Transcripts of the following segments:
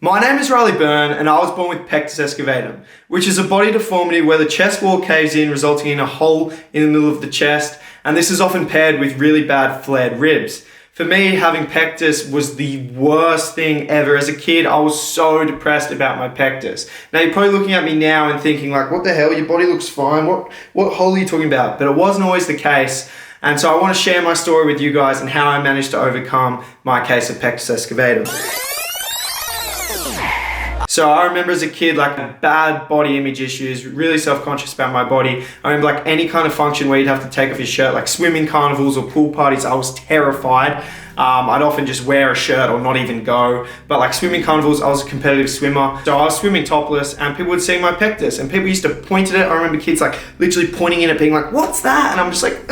My name is Byrne and I was born with Pectus Excavatum, which is a body deformity where the chest wall caves in, resulting in a hole in the middle of the chest, and this is often paired with really bad flared ribs. For me, having pectus was the worst thing ever. As a kid, I was so depressed about my pectus. Now, you're probably looking at me now and thinking like, what the hell, your body looks fine, what hole are you talking about? But it wasn't always the case. And so I want to share my story with you guys and how I managed to overcome my case of Pectus Excavatum. So I remember as a kid, like bad body image issues, really self-conscious about my body. I remember like any kind of function where you'd have to take off your shirt, like swimming carnivals or pool parties, I was terrified. I'd often just wear a shirt or not even go. But like swimming carnivals, I was a competitive swimmer. So I was swimming topless and people would see my pectus and people used to point at it. I remember kids like literally pointing in it being like, what's that? And I'm just like,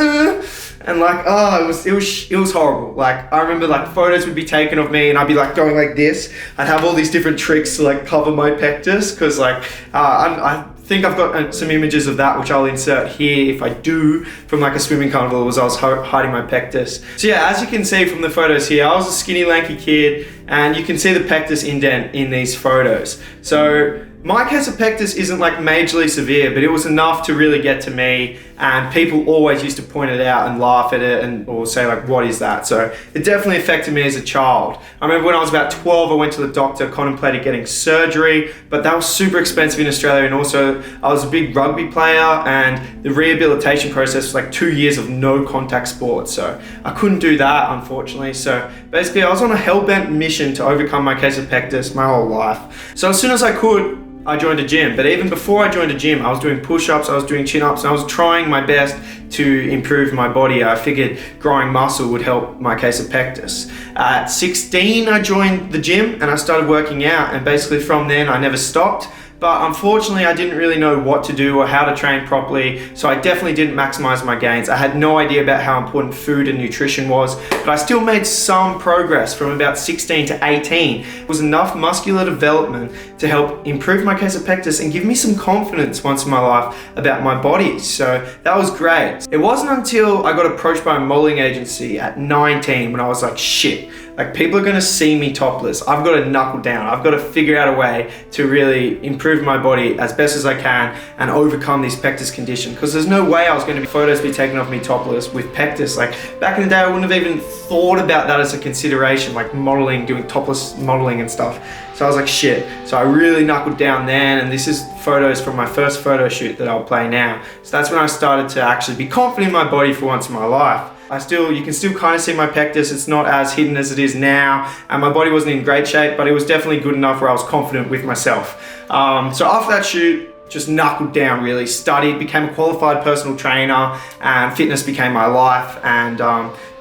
And like, oh, it was horrible. Like, I remember like photos would be taken of me and I'd be like going like this. I'd have all these different tricks to like cover my pectus because like, I think I've got some images of that which I'll insert here if I do, from like a swimming carnival as I was hiding my pectus. So yeah, as you can see from the photos here, I was a skinny lanky kid and you can see the pectus indent in these photos. So my case of pectus isn't like majorly severe, but it was enough to really get to me, and people always used to point it out and laugh at it or say like, what is that? So it definitely affected me as a child. I remember when I was about 12, I went to the doctor, contemplated getting surgery, but that was super expensive in Australia, and also I was a big rugby player and the rehabilitation process was like 2 years of no contact sports, so I couldn't do that unfortunately. So basically I was on a hell-bent mission to overcome my case of pectus my whole life. So as soon as I could, I joined a gym, but even before I joined a gym, I was doing push-ups, I was doing chin-ups, and I was trying my best to improve my body. I figured growing muscle would help my case of pectus. At 16, I joined the gym and I started working out, and basically from then I never stopped. But unfortunately, I didn't really know what to do or how to train properly, so I definitely didn't maximize my gains. I had no idea about how important food and nutrition was, but I still made some progress from about 16 to 18. It was enough muscular development to help improve my case of pectus and give me some confidence once in my life about my body. So that was great. It wasn't until I got approached by a modeling agency at 19 when I was like, shit, like people are gonna see me topless. I've got to knuckle down. I've got to figure out a way to really improve my body as best as I can and overcome this pectus condition, because there's no way I was going to be photos be taken of me topless with pectus. Like back in the day, I wouldn't have even thought about that as a consideration, like modeling, doing topless modeling and stuff. So I was like, shit. So I really knuckled down then, and this is photos from my first photo shoot that I'll play now. So that's when I started to actually be confident in my body for once in my life. You can still kind of see my pectus. It's not as hidden as it is now, and my body wasn't in great shape, but it was definitely good enough where I was confident with myself. So after that shoot, just knuckled down, really studied, became a qualified personal trainer, and fitness became my life, and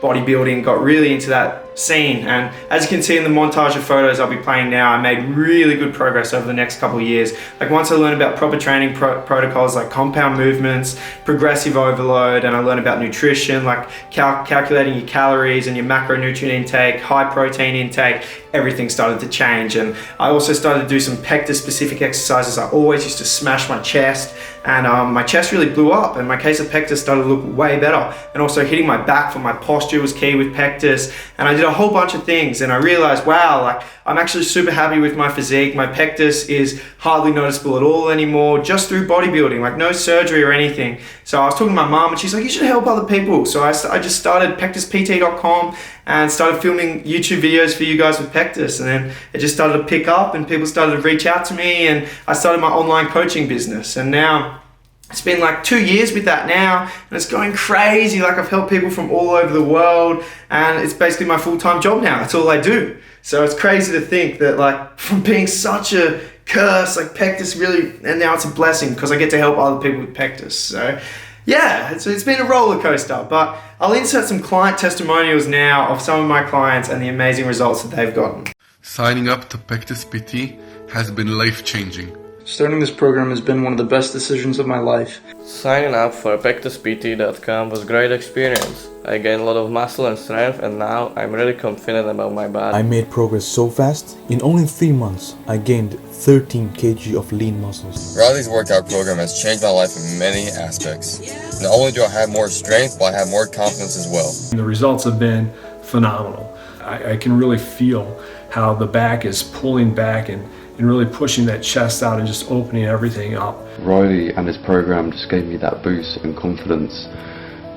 bodybuilding, got really into that scene. And as you can see in the montage of photos I'll be playing now, I made really good progress over the next couple of years. Like once I learned about proper training protocols like compound movements, progressive overload, and I learned about nutrition, like calculating your calories and your macronutrient intake, high protein intake, everything started to change. And I also started to do some pectus specific exercises. I always used to smash my chest, and my chest really blew up, and my case of pectus started to look way better. And also hitting my back for my posture was key with pectus, and I did a whole bunch of things, and I realized, wow, like I'm actually super happy with my physique. My pectus is hardly noticeable at all anymore, just through bodybuilding, like no surgery or anything. So I was talking to my mom and she's like, you should help other people. So I just started PectusPT.com and started filming YouTube videos for you guys with pectus, and then it just started to pick up and people started to reach out to me, and I started my online coaching business, and now it's been like 2 years with that now, and it's going crazy. Like I've helped people from all over the world, and it's basically my full-time job now. That's all I do. So it's crazy to think that like from being such a curse, like pectus really, and now it's a blessing because I get to help other people with pectus. So yeah, it's been a roller coaster, but I'll insert some client testimonials now of some of my clients and the amazing results that they've gotten. Signing up to PectusPT has been life-changing. Starting this program has been one of the best decisions of my life. Signing up for PectusPT.com was a great experience. I gained a lot of muscle and strength, and now I'm really confident about my body. I made progress so fast. In only 3 months, I gained 13 kg of lean muscles. Riley's workout program has changed my life in many aspects. Not only do I have more strength, but I have more confidence as well. The results have been phenomenal. I can really feel how the back is pulling back and really pushing that chest out and just opening everything up. Riley and his program just gave me that boost and confidence,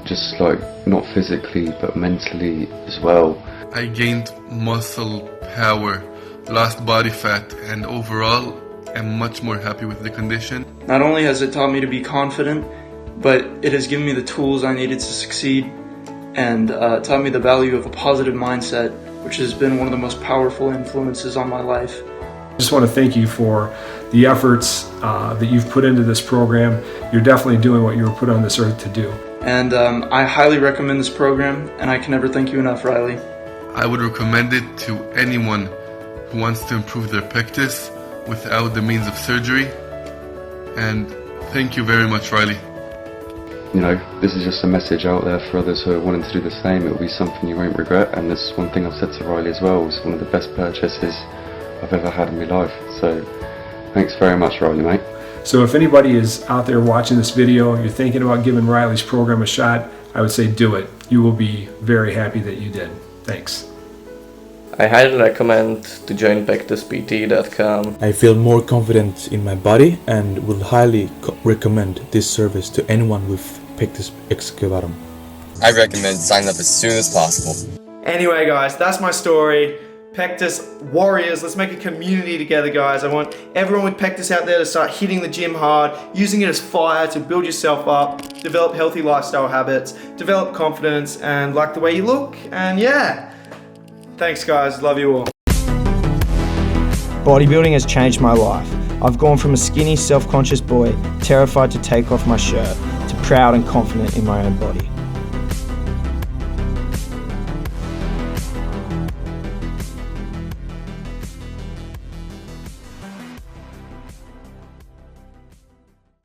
just like not physically but mentally as well. I gained muscle power, lost body fat, and overall am much more happy with the condition. Not only has it taught me to be confident, but it has given me the tools I needed to succeed and taught me the value of a positive mindset, which has been one of the most powerful influences on my life. I just want to thank you for the efforts that you've put into this program. You're definitely doing what you were put on this earth to do. And I highly recommend this program, and I can never thank you enough, Riley. I would recommend it to anyone who wants to improve their pectus without the means of surgery. And thank you very much, Riley. You know, this is just a message out there for others who are wanting to do the same. It will be something you won't regret, and this is one thing I've said to Riley as well. It's one of the best purchases I've ever had in my life. So thanks very much, Riley, mate. So if anybody is out there watching this video, you're thinking about giving Riley's program a shot, I would say do it. You will be very happy that you did. Thanks. I highly recommend to join PectusPT.com. I feel more confident in my body and will highly recommend this service to anyone with Pectus Excavatum. I recommend signing up as soon as possible. Anyway, guys, that's my story. Pectus warriors, let's make a community together, guys. I want everyone with Pectus out there to start hitting the gym hard, using it as fire to build yourself up, develop healthy lifestyle habits, develop confidence, and like the way you look. And yeah, thanks, guys. Love you all. Bodybuilding has changed my life. I've gone from a skinny, self-conscious boy, terrified to take off my shirt, to proud and confident in my own body.